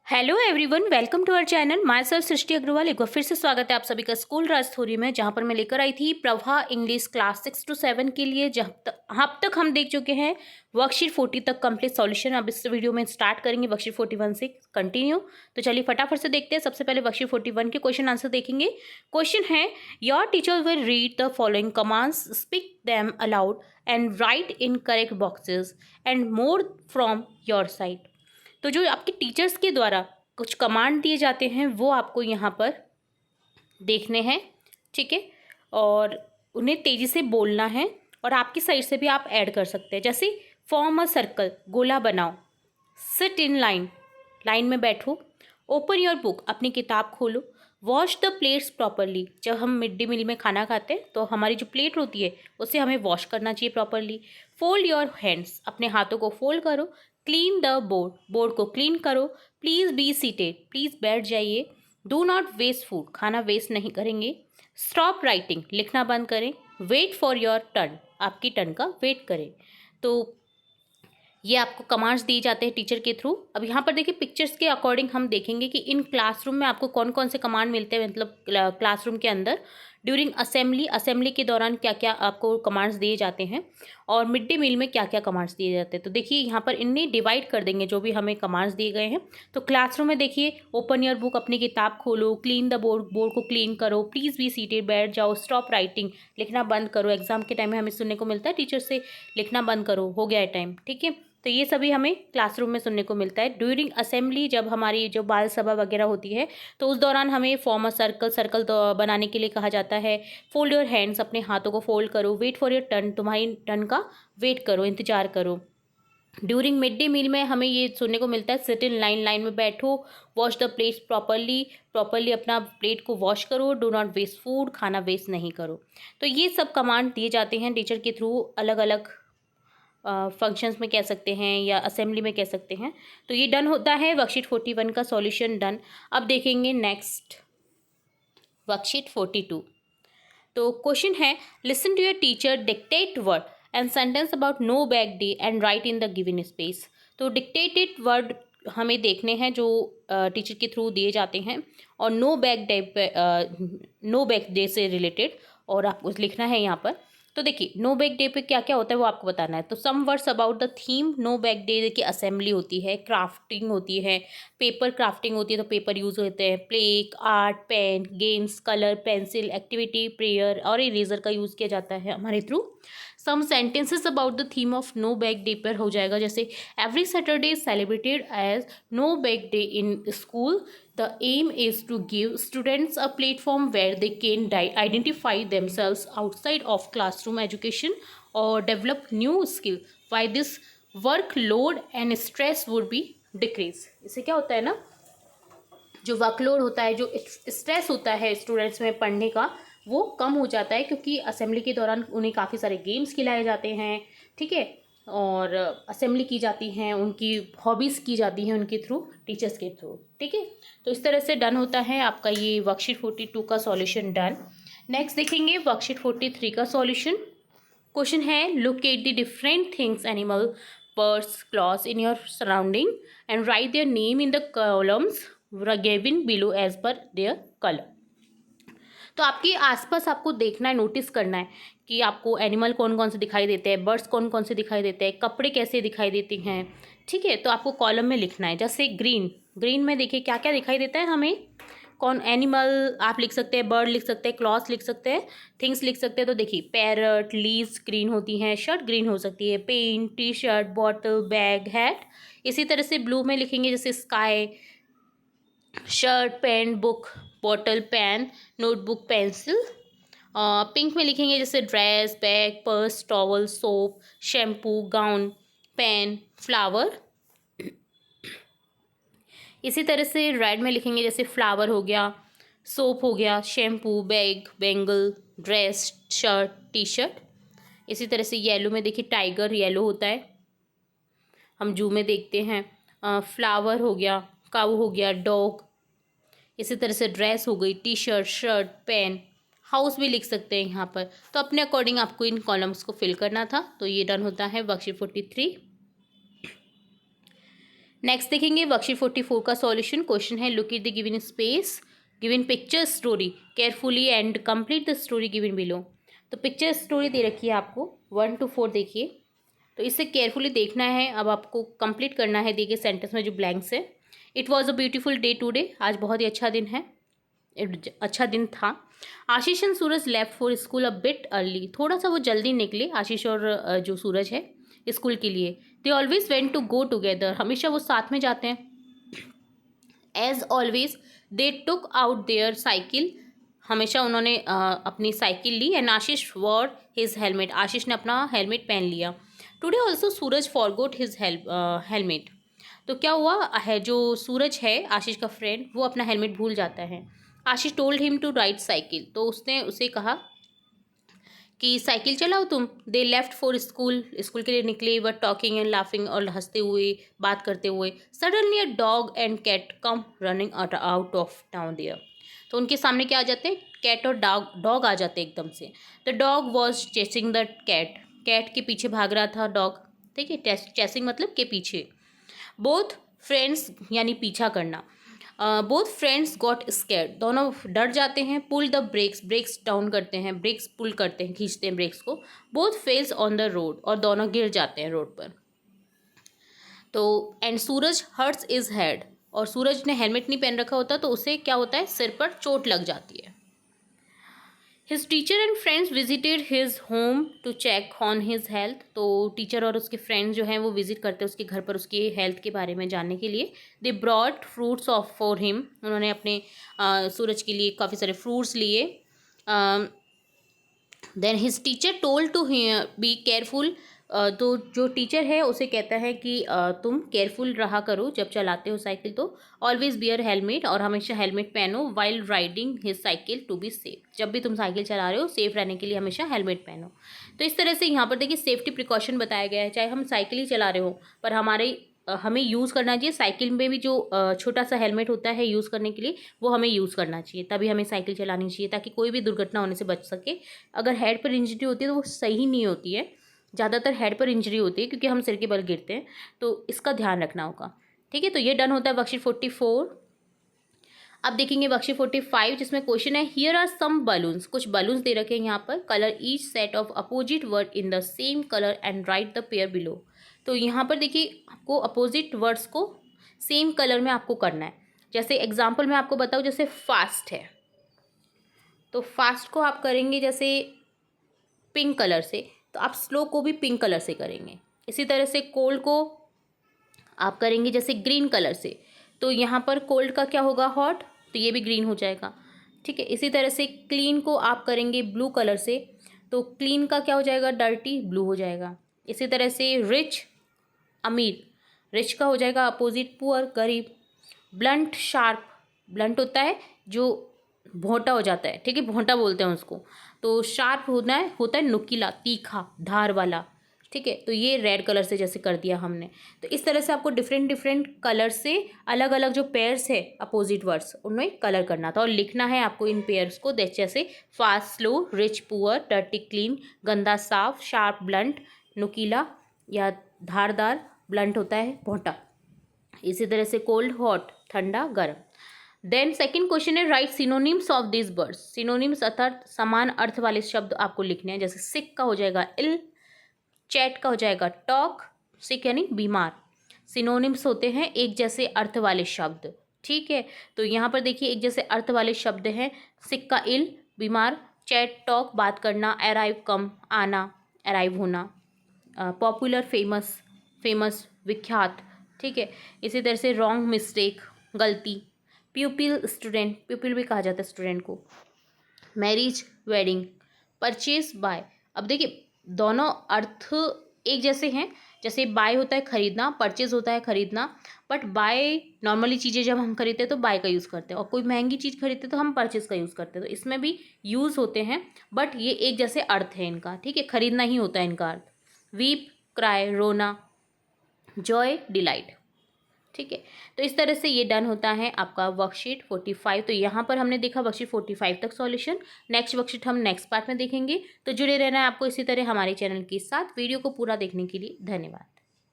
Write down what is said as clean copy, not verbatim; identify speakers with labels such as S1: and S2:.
S1: Hello everyone, welcome to our channel. Myself Srishti Agarwal. एक बार फिर से स्वागत है आप सभी का स्कूल राजथोरी में, जहां पर मैं लेकर आई थी प्रभा इंग्लिश क्लास 6 to 7 के लिए। जहाँ अब तक हम देख चुके हैं वर्कशीट 40 तक कंप्लीट सॉल्यूशन। अब इस वीडियो में स्टार्ट करेंगे वर्कशीट 41 से कंटिन्यू। तो चलिए फटाफट से देखते हैं। सबसे पहले वर्कशीट 41 के क्वेश्चन आंसर देखेंगे। क्वेश्चन है, your teacher will read the following commands, speak them allowed and write in correct boxes and more from your side. तो जो आपके टीचर्स के द्वारा कुछ कमांड दिए जाते हैं वो आपको यहाँ पर देखने हैं, ठीक है, और उन्हें तेज़ी से बोलना है और आपकी साइड से भी आप ऐड कर सकते हैं। जैसे फॉर्म अ सर्कल, गोला बनाओ। सिट इन लाइन, लाइन में बैठो। ओपन योर बुक, अपनी किताब खोलो। वॉश द प्लेट्स प्रॉपरली, जब हम मिड डे मील में खाना खाते हैं तो हमारी जो प्लेट होती है उसे हमें वॉश करना चाहिए प्रॉपरली। फोल्ड योर हैंड्स, अपने हाथों को फोल्ड करो। क्लीन द बोर्ड, बोर्ड को क्लीन करो। प्लीज़ बी सीटेड, प्लीज़ बैठ जाइए। डू नॉट वेस्ट फूड, खाना वेस्ट नहीं करेंगे। स्टॉप राइटिंग, लिखना बंद करें। वेट फॉर योर टर्न, आपकी टर्न का वेट करें। तो ये आपको कमांड्स दिए जाते हैं टीचर के थ्रू। अब यहाँ पर देखिए पिक्चर्स के अकॉर्डिंग हम देखेंगे कि इन क्लासरूम में आपको कौन कौन से कमांड मिलते हैं, मतलब क्लासरूम के अंदर ड्यूरिंग असेंबली, असेंबली के दौरान क्या क्या आपको कमांड्स दिए जाते हैं, और मिड डे मील में क्या क्या कमांड्स दिए जाते हैं। तो देखिए यहाँ पर इन्हें डिवाइड कर देंगे जो भी हमें कमांड्स दिए गए हैं। तो क्लासरूम में देखिए, ओपन योर बुक, अपनी किताब खोलो। क्लीन द बोर्ड, बोर्ड को क्लीन करो। प्लीज़ बी सीटेड, बैठ जाओ। स्टॉप राइटिंग, लिखना बंद करो। एग्जाम के टाइम में हमें सुनने को मिलता है टीचर से, लिखना बंद करो, हो गया है टाइम, ठीक है। तो ये सभी हमें क्लासरूम में सुनने को मिलता है। ड्यूरिंग असेंबली, जब हमारी जो बाल सभा वगैरह होती है तो उस दौरान हमें फॉर्म अ सर्कल, सर्कल तो बनाने के लिए कहा जाता है। फोल्ड योर हैंड्स, अपने हाथों को फोल्ड करो। वेट फॉर योर टर्न, तुम्हारी टर्न का वेट करो, इंतजार करो। ड्यूरिंग मिड डे मील में हमें ये सुनने को मिलता है, सिट इन लाइन, लाइन में बैठो। Wash the plates properly, properly अपना प्लेट को वॉश करो। डू नॉट वेस्ट फूड, खाना वेस्ट नहीं करो। तो ये सब कमांड दिए जाते हैं टीचर के थ्रू, अलग अलग फंक्शंस में कह सकते हैं या असेंबली में कह सकते हैं। तो ये डन होता है वर्कशीट 41 का सॉल्यूशन डन। अब देखेंगे नेक्स्ट वर्कशीट 42। तो क्वेश्चन है, listen to your teacher dictate word and sentence about no bag day and write in the given space. तो डिक्टेटेड वर्ड हमें देखने हैं जो टीचर के थ्रू दिए जाते हैं, और नो बैक डे पे नो बैक डे से रिलेटेड और आपको लिखना है यहाँ पर। तो देखिए नो बैक डे पे क्या क्या होता है वो आपको बताना है। तो some words about the theme no bag day की असेंबली होती है, क्राफ्टिंग होती है, पेपर क्राफ्टिंग होती है तो पेपर यूज़ होते हैं, play, art, pen, games, colour, pencil, activity, prayer और इरेजर का यूज़ किया जाता है हमारे थ्रू। Some sentences about the theme of no bag day पर हो जाएगा, जैसे every Saturday is celebrated as no bag day in school. The aim is to give students a platform where they can identify themselves outside of classroom education or develop new skill. Why this workload and stress would be decrease. इससे क्या होता है ना, जो workload होता है, जो stress होता है स्टूडेंट्स में पढ़ने का, वो कम हो जाता है, क्योंकि असेंबली के दौरान उन्हें काफ़ी सारे गेम्स खिलाए जाते हैं, ठीक है, और असेंबली की जाती हैं, उनकी हॉबीज़ की जाती हैं उनके थ्रू, टीचर्स के थ्रू, ठीक है। तो इस तरह से डन होता है आपका ये वर्कशीट 42 का सॉल्यूशन डन। नेक्स्ट देखेंगे वर्कशीट 43 का सॉल्यूशन। क्वेश्चन है, locate the different things, animal, birds, clothes in your surrounding and write their name in the columns given below as per their colour. तो आपके आसपास आपको देखना है, नोटिस करना है कि आपको एनिमल कौन कौन से दिखाई देते हैं, बर्ड्स कौन कौन से दिखाई देते हैं, कपड़े कैसे दिखाई देते हैं, ठीक है। तो आपको कॉलम में लिखना है। जैसे ग्रीन, ग्रीन में देखिए क्या क्या दिखाई देता है हमें, कौन एनिमल आप लिख सकते हैं, बर्ड लिख सकते हैं, क्लॉथ्स लिख सकते हैं, थिंग्स लिख सकते हैं। तो देखिए पैरट, लीव्स ग्रीन होती हैं, शर्ट ग्रीन हो सकती है, pen, T shirt, bottle, bag, hat. इसी तरह से ब्लू में लिखेंगे जैसे sky, shirt, pen, book, bottle, pen, notebook, pencil. Pink में लिखेंगे जैसे dress, bag, purse, towel, soap, shampoo, gown, pen, flower. इसी तरह से रेड में लिखेंगे जैसे फ्लावर हो गया, सोप हो गया, shampoo, bag, bangle, dress, shirt, T shirt. इसी तरह से येलो में देखिए टाइगर येलो होता है, हम जू में देखते हैं। फ्लावर हो गया, काऊ हो गया, डॉग। इसी तरह से ड्रेस हो गई, T shirt, shirt, pen, house भी लिख सकते हैं यहाँ पर। तो अपने अकॉर्डिंग आपको इन कॉलम्स को फिल करना था। तो ये डन होता है वर्कशीट 43। नेक्स्ट देखेंगे वर्कशीट 44 का सॉल्यूशन। क्वेश्चन है look at the given space, given picture story carefully and complete the story given below. तो पिक्चर स्टोरी दे रखी है आपको 1 to 4 देखिए, तो इसे केयरफुली देखना है। अब आपको कंप्लीट करना है देखिए सेंटेंस में जो ब्लैंक्स है। It was a beautiful day today, आज बहुत ही अच्छा दिन है, अच्छा दिन था। Ashish and Suraj left for school a bit early, थोड़ा सा वो जल्दी निकले आशीष और जो सूरज है स्कूल के लिए। They always went to go together, हमेशा वो साथ में जाते हैं। As always they took out their cycle, हमेशा उन्होंने अपनी साइकिल ली। And Ashish wore his helmet, Ashish ने अपना हेलमेट पहन लिया। Today also Suraj forgot his helmet, तो क्या हुआ है, जो सूरज है आशीष का फ्रेंड, वो अपना हेलमेट भूल जाता है। Ashish told him to ride cycle, तो उसने उसे कहा कि साइकिल चलाओ तुम। They left for school, school के लिए निकले। वर टॉकिंग एंड लाफिंग, और हंसते हुए बात करते हुए। Suddenly a dog and cat come running out of town there, तो उनके सामने क्या आ जाते हैं, कैट और डॉग आ जाते हैं एकदम से। The dog was chasing the cat, cat के पीछे भाग रहा था डॉग, ठीक है, चेसिंग मतलब के पीछे। बोथ फ्रेंड्स यानी पीछा करना। बोथ फ्रेंड्स गॉट स्कैर्ड, दोनों डर जाते हैं। Pull the brakes, brakes down करते हैं, ब्रेक्स पुल करते हैं, खींचते हैं ब्रेक्स को। Both falls on the road, और दोनों गिर जाते हैं रोड पर। तो and Suraj hurts his head, और सूरज ने हेलमेट नहीं पहन रखा होता तो उसे क्या होता है, सिर पर चोट लग जाती है। His teacher and friends visited his home to check on his health, तो टीचर और उसके फ्रेंड्स जो हैं वो विजिट करते हैं उसके घर पर उसके हेल्थ के बारे में जानने के लिए। They brought fruits of for him, उन्होंने अपने सूरज के लिए काफ़ी सारे फ्रूट्स लिए। Then his teacher told to be careful, तो जो टीचर है उसे कहता है कि तुम केयरफुल रहा करो जब चलाते हो साइकिल, तो ऑलवेज बियर हेलमेट, और हमेशा हेलमेट पहनो। While riding his cycle to be safe, जब भी तुम साइकिल चला रहे हो सेफ रहने के लिए हमेशा हेलमेट पहनो। तो इस तरह से यहाँ पर देखिए सेफ्टी प्रिकॉशन बताया गया है। चाहे हम साइकिल ही चला रहे हो पर हमें यूज़ करना चाहिए साइकिल में भी जो छोटा सा हेलमेट होता है यूज़ करने के लिए, वो हमें यूज़ करना चाहिए, तभी हमें साइकिल चलानी चाहिए ताकि कोई भी दुर्घटना होने से बच सके। अगर हेड पर इंजरी होती है तो वो सही नहीं होती है, ज़्यादातर हेड पर इंजरी होती है क्योंकि हम सिर के बल गिरते हैं, तो इसका ध्यान रखना होगा। ठीक है, तो ये डन होता है वर्कशीट 44। अब देखेंगे वर्कशीट 45 जिसमें क्वेश्चन है हियर आर सम बलून्स, कुछ बलून्स दे रखे हैं यहाँ पर। Colour each set of opposite word in the same colour and right the pair below. तो यहाँ पर देखिए आपको अपोजिट वर्ड्स को सेम कलर में आपको करना है। जैसे एग्जाम्पल मैं आपको बताऊँ, जैसे फास्ट है तो फास्ट को आप करेंगे जैसे पिंक कलर से, तो आप स्लो को भी पिंक कलर से करेंगे। इसी तरह से कोल्ड को आप करेंगे जैसे ग्रीन कलर से, तो यहाँ पर कोल्ड का क्या होगा, हॉट, तो ये भी ग्रीन हो जाएगा। ठीक है, इसी तरह से क्लीन को आप करेंगे ब्लू कलर से, तो क्लीन का क्या हो जाएगा, डर्टी, ब्लू हो जाएगा। इसी तरह से रिच, अमीर, रिच का हो जाएगा अपोजिट पुअर, गरीब। ब्लंट, शार्प, ब्लंट होता है जो भोंटा हो जाता है, ठीक है, भोंटा बोलते हैं उसको। तो शार्प होता है नुकीला, तीखा, धार वाला। ठीक है, तो ये रेड कलर से जैसे कर दिया हमने। तो इस तरह से आपको डिफरेंट डिफरेंट कलर से अलग अलग जो पेयर्स है अपोजिट वर्ड्स उनमें कलर करना था और लिखना है आपको इन पेयर्स को। जैसे fast slow, rich poor, dirty clean, गंदा साफ, शार्प ब्लंट, नुकीला या धारदार, ब्लंट होता है भोंटा। इसी तरह से कोल्ड हॉट, ठंडा गर्म। देन सेकंड क्वेश्चन है right synonyms of this words. Synonyms अर्थात समान अर्थ वाले शब्द आपको लिखने हैं। जैसे सिक का हो जाएगा इल, चैट का हो जाएगा टॉक, सिक यानी बीमार। सिनोनिम्स होते हैं एक जैसे अर्थ वाले शब्द। ठीक है, तो यहाँ पर देखिए एक जैसे अर्थ वाले शब्द हैं। सिक का इल, बीमार, चैट टॉक बात करना, अराइव कम आना, अराइव होना, पॉपुलर फेमस, फेमस विख्यात। ठीक है, इसी तरह से रॉन्ग मिस्टेक गलती, प्यूपिल स्टूडेंट, प्यूपिल भी कहा जाता है स्टूडेंट को, मैरिज वेडिंग, परचेज बाय। अब देखिए दोनों अर्थ एक जैसे हैं। जैसे बाय होता है खरीदना, परचेज होता है खरीदना, बट बाय नॉर्मली चीज़ें जब हम खरीदते हैं तो बाय का यूज़ करते हैं और कोई महंगी चीज़ खरीदते हैं तो हम परचेज का यूज़ करते हैं। तो इसमें भी यूज़ होते हैं बट ये एक जैसे अर्थ है इनका। ठीक है, खरीदना ही होता है इनका अर्थ। वीप, क्राई, रोना, जॉय, डिलाइट। ठीक है, तो इस तरह से ये डन होता है आपका वर्कशीट 45। तो यहाँ पर हमने देखा वर्कशीट 45 तक सॉल्यूशन। नेक्स्ट वर्कशीट हम नेक्स्ट पार्ट में देखेंगे। तो जुड़े रहना है आपको इसी तरह हमारे चैनल के साथ। वीडियो को पूरा देखने के लिए धन्यवाद।